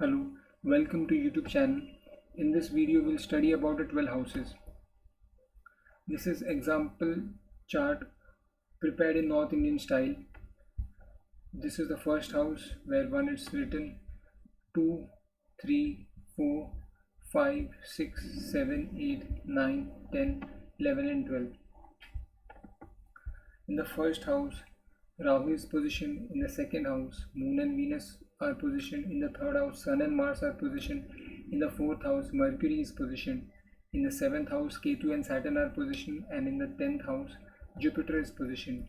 Hello, welcome to YouTube channel. In this video we'll study about the 12 houses. This is example chart prepared in North Indian style. This is the first house where one is written 2, 3, 4, 5, 6, 7, 8, 9, 10, 11 and 12. In the first house, Rahu is positioned. In the second house, Moon and Venus are positioned. In the third house, Sun and Mars are positioned. In the fourth house, Mercury is positioned. In the seventh house, Ketu and Saturn are positioned. And in the 10th house, Jupiter is positioned.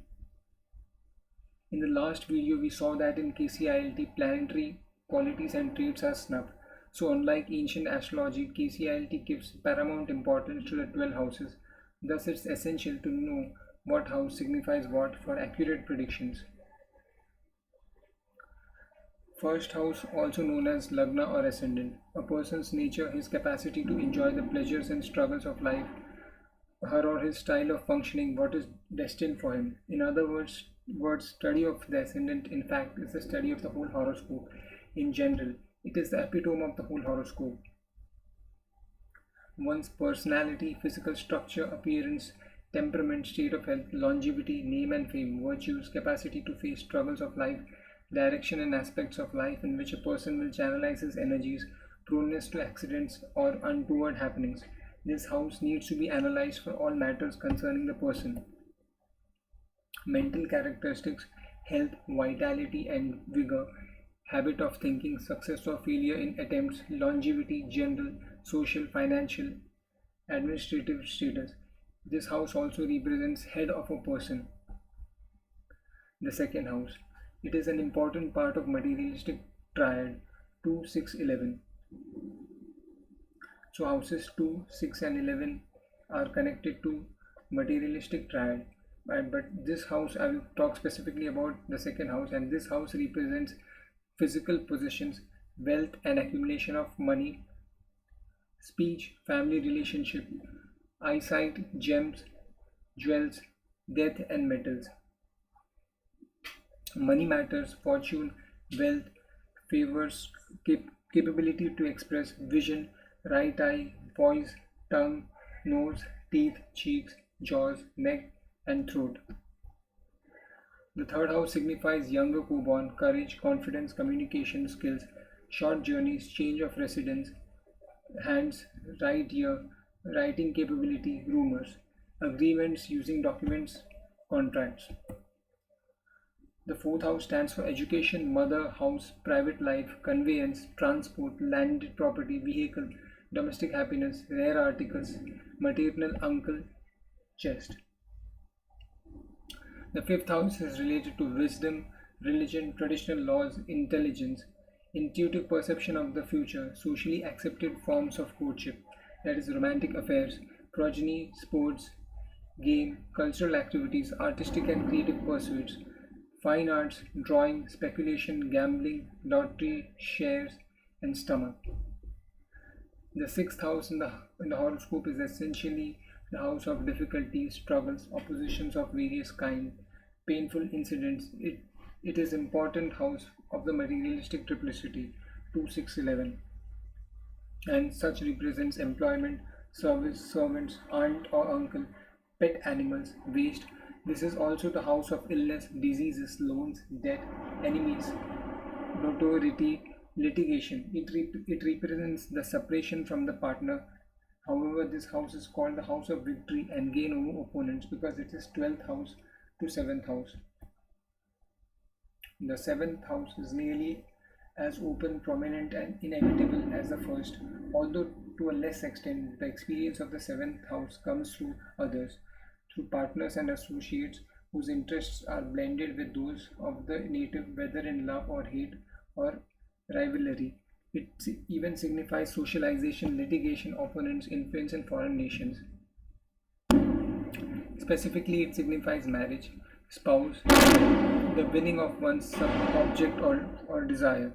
In the last video, we saw that in KCILT, planetary qualities and traits are snubbed. So unlike ancient astrology, KCILT gives paramount importance to the 12 houses. Thus, it's essential to know what house signifies what for accurate predictions. First house, also known as Lagna or ascendant, a person's nature, his capacity to enjoy the pleasures and struggles of life, her or his style of functioning, what is destined for him. In other words, study of the ascendant in fact is the study of the whole horoscope. In general, it is the epitome of the whole horoscope. One's personality, physical structure, appearance, temperament, state of health, longevity, name and fame, virtues, capacity to face struggles of life, direction and aspects of life in which a person will channelize his energies, proneness to accidents or untoward happenings. This house needs to be analyzed for all matters concerning the person. Mental characteristics, health, vitality and vigor, habit of thinking, success or failure in attempts, longevity, general, social, financial, administrative status. This house also represents head of a person. The second house. It is an important part of materialistic triad 2, 6, 11. So houses 2, 6 and 11 are connected to materialistic triad. But this house, I will talk specifically about the second house, and this house represents physical possessions, wealth and accumulation of money, speech, family relationship, eyesight, gems, jewels, death and metals. Money matters, fortune, wealth, favors, capability to express, vision, right eye, voice, tongue, nose, teeth, cheeks, jaws, neck and throat. The third house signifies younger co-born, courage, confidence, communication skills, short journeys, change of residence, hands, right ear, writing capability, rumors, agreements, using documents, contracts. The fourth house stands for education, mother, house, private life, conveyance, transport, landed property, vehicle, domestic happiness, rare articles, maternal uncle, chest. The fifth house is related to wisdom, religion, traditional laws, intelligence, intuitive perception of the future, socially accepted forms of courtship, that is romantic affairs, progeny, sports, game, cultural activities, artistic and creative pursuits, fine arts, drawing, speculation, gambling, lottery, shares, and stomach. The sixth house in the horoscope is essentially the house of difficulties, struggles, oppositions of various kinds, painful incidents. It is important house of the materialistic triplicity 2, 6, 11, and such represents employment, service, servants, aunt or uncle, pet animals, waste. This is also the house of illness, diseases, loans, debt, enemies, notoriety, litigation. It represents the separation from the partner. However, this house is called the house of victory and gain over opponents because it is 12th house to 7th house. The 7th house is nearly as open, prominent and inevitable as the first, although to a less extent. The experience of the 7th house comes through others, through partners and associates whose interests are blended with those of the native, whether in love or hate or rivalry. It even signifies socialization, litigation, opponents, influence in foreign nations. Specifically, it signifies marriage, spouse, the winning of one's object or desire.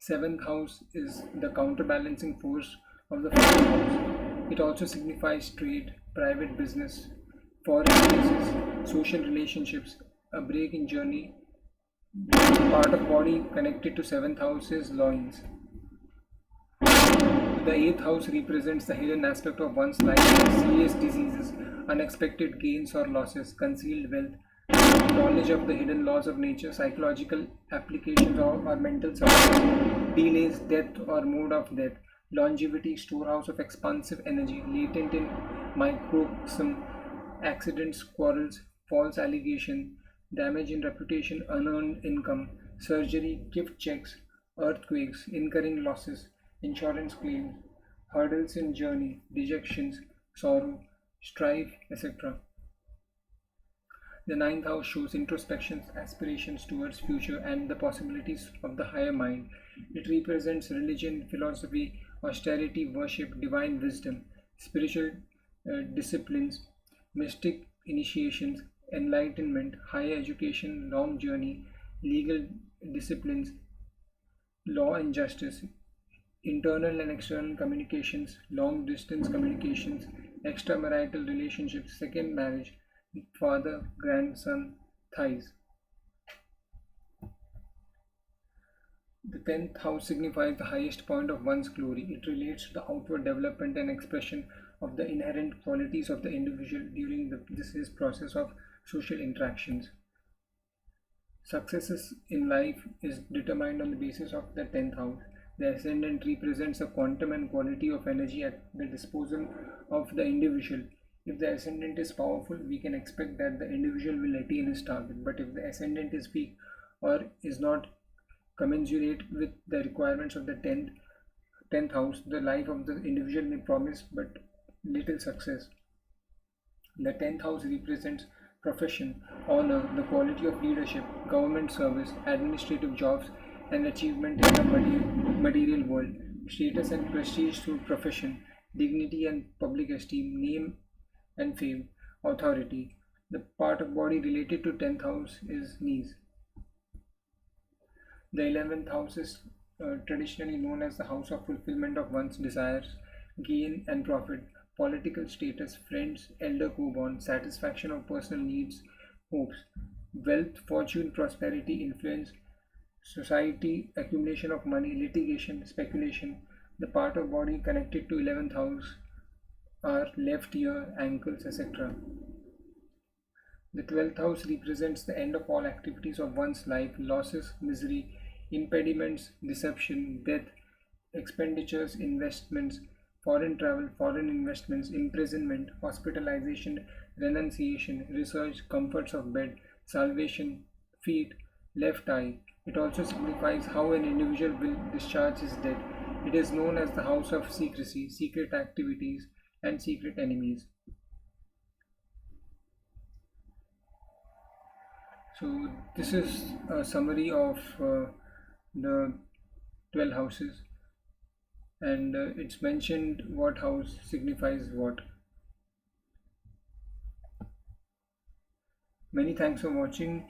7th house is the counterbalancing force of the 1st house. It also signifies trade, private business, foreign places, social relationships, a break in journey. Part of body connected to 7th house is loins. The eighth house represents the hidden aspect of one's life: serious diseases, unexpected gains or losses, concealed wealth, knowledge of the hidden laws of nature, psychological applications or mental suffering, delays, death or mode of death, longevity, storehouse of expansive energy, latent in microcosm, accidents, quarrels, false allegation, damage in reputation, unearned income, surgery, gift checks, earthquakes, incurring losses, insurance claims, hurdles in journey, dejections, sorrow, strife, etc. The ninth house shows introspections, aspirations towards future, and the possibilities of the higher mind. It represents religion, philosophy, austerity, worship, divine wisdom, spiritual disciplines, mystic initiations, enlightenment, higher education, long journey, legal disciplines, law and justice, internal and external communications, long distance communications, extramarital relationships, second marriage, father grandson ties. The tenth house signifies the highest point of one's glory. It relates to the outward development and expression of the inherent qualities of the individual during this process of social interactions. Successes in life is determined on the basis of the 10th house. The ascendant represents a quantum and quality of energy at the disposal of the individual. If the ascendant is powerful, we can expect that the individual will attain his target. But if the ascendant is weak or is not commensurate with the requirements of the 10th house, the life of the individual may promise but little success. The 10th house represents profession, honor, the quality of leadership, government service, administrative jobs, and achievement in the material world, status and prestige through profession, dignity and public esteem, name and fame, authority. The part of body related to 10th house is knees. The 11th house is traditionally known as the house of fulfillment of one's desires, gain and profit, political status, friends, elder co-born, satisfaction of personal needs, hopes, wealth, fortune, prosperity, influence, society, accumulation of money, litigation, speculation. The part of body connected to 11th house are left ear, ankles, etc. The 12th house represents the end of all activities of one's life, losses, misery, impediments, deception, death, expenditures, investments, foreign travel, foreign investments, imprisonment, hospitalization, renunciation, research, comforts of bed, salvation, feet, left eye. It also signifies how an individual will discharge his debt. It is known as the house of secrecy, secret activities, and secret enemies. So this is a summary of the 12 houses, and it's mentioned what house signifies what. Many thanks for watching,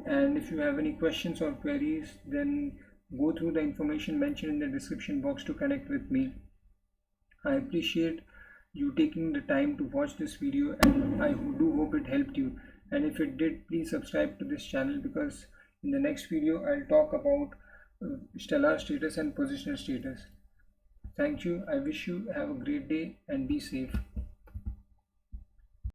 and if you have any questions or queries, then go through the information mentioned in the description box to connect with me. I appreciate you taking the time to watch this video, and I do hope it helped you. And if it did, please subscribe to this channel, because in the next video I'll talk about stellar status and positional status. Thank you. I wish you have a great day and be safe.